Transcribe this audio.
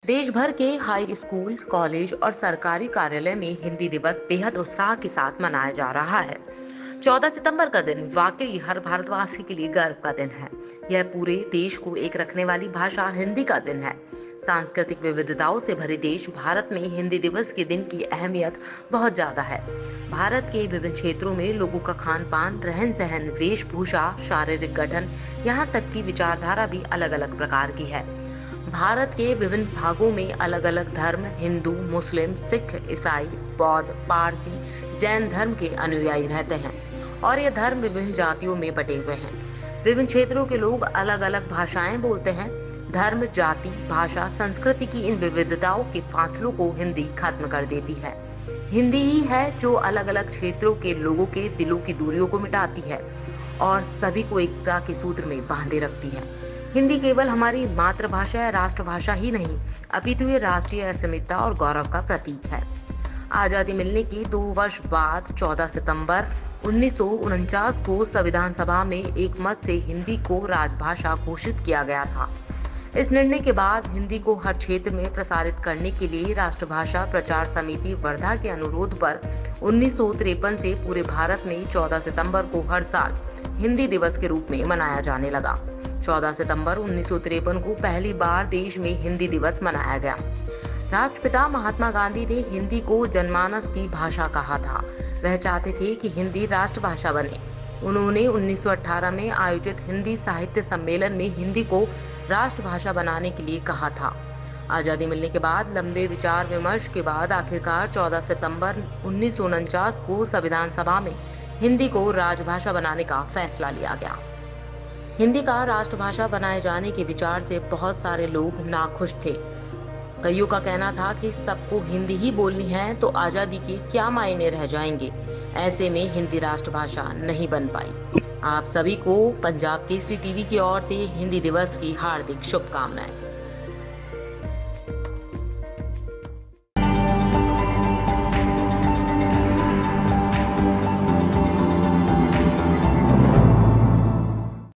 देश भर के हाई स्कूल, कॉलेज और सरकारी कार्यालय में हिंदी दिवस बेहद उत्साह के साथ मनाया जा रहा है। 14 सितंबर का दिन वाकई हर भारतवासी के लिए गर्व का दिन है। यह पूरे देश को एक रखने वाली भाषा हिंदी का दिन है। सांस्कृतिक विविधताओं से भरे देश भारत में हिंदी दिवस के दिन की अहमियत बहुत ज्यादा है। भारत के विभिन्न क्षेत्रों में लोगों का खान पान, रहन सहन, वेशभूषा, शारीरिक गठन, यहाँ तक की विचारधारा भी अलग अलग प्रकार की है। भारत के विभिन्न भागों में अलग अलग धर्म, हिंदू, मुस्लिम, सिख, ईसाई, बौद्ध, पारसी, जैन धर्म के अनुयायी रहते हैं और ये धर्म विभिन्न जातियों में बटे हुए हैं। विभिन्न क्षेत्रों के लोग अलग अलग भाषाएं बोलते हैं। धर्म, जाति, भाषा, संस्कृति की इन विविधताओं के फासलों को हिंदी खत्म कर देती है। हिंदी ही है जो अलग अलग क्षेत्रों के लोगों के दिलों की दूरियों को मिटाती है और सभी को एकता के सूत्र में बांधे रखती है। हिंदी केवल हमारी मातृभाषा या राष्ट्रभाषा ही नहीं, अपितु ये राष्ट्रीय अस्मिता और गौरव का प्रतीक है। आजादी मिलने के 2 वर्ष बाद 14 सितंबर 1949 को संविधान सभा में एक मत से हिंदी को राजभाषा घोषित किया गया था। इस निर्णय के बाद हिंदी को हर क्षेत्र में प्रसारित करने के लिए राष्ट्रभाषा प्रचार समिति वर्धा के अनुरोध पर 1953 से पूरे भारत में 14 सितंबर को हर साल हिंदी दिवस के रूप में मनाया जाने लगा। 14 सितंबर 1953 को पहली बार देश में हिंदी दिवस मनाया गया। राष्ट्रपिता महात्मा गांधी ने हिंदी को जनमानस की भाषा कहा था। वह चाहते थे कि हिंदी राष्ट्रभाषा बने। उन्होंने 1918 में आयोजित हिंदी साहित्य सम्मेलन में हिंदी को राष्ट्रभाषा बनाने के लिए कहा था। आजादी मिलने के बाद लंबे विचार विमर्श के बाद आखिरकार 14 सितंबर 1949 को संविधान सभा में हिंदी को राजभाषा बनाने का फैसला लिया गया। हिंदी का राष्ट्रभाषा बनाए जाने के विचार से बहुत सारे लोग नाखुश थे। कईयों का कहना था कि सबको हिंदी ही बोलनी है तो आजादी के क्या मायने रह जाएंगे। ऐसे में हिंदी राष्ट्रभाषा नहीं बन पाई। आप सभी को पंजाब केसरी टीवी की ओर से हिंदी दिवस की हार्दिक शुभकामनाएं।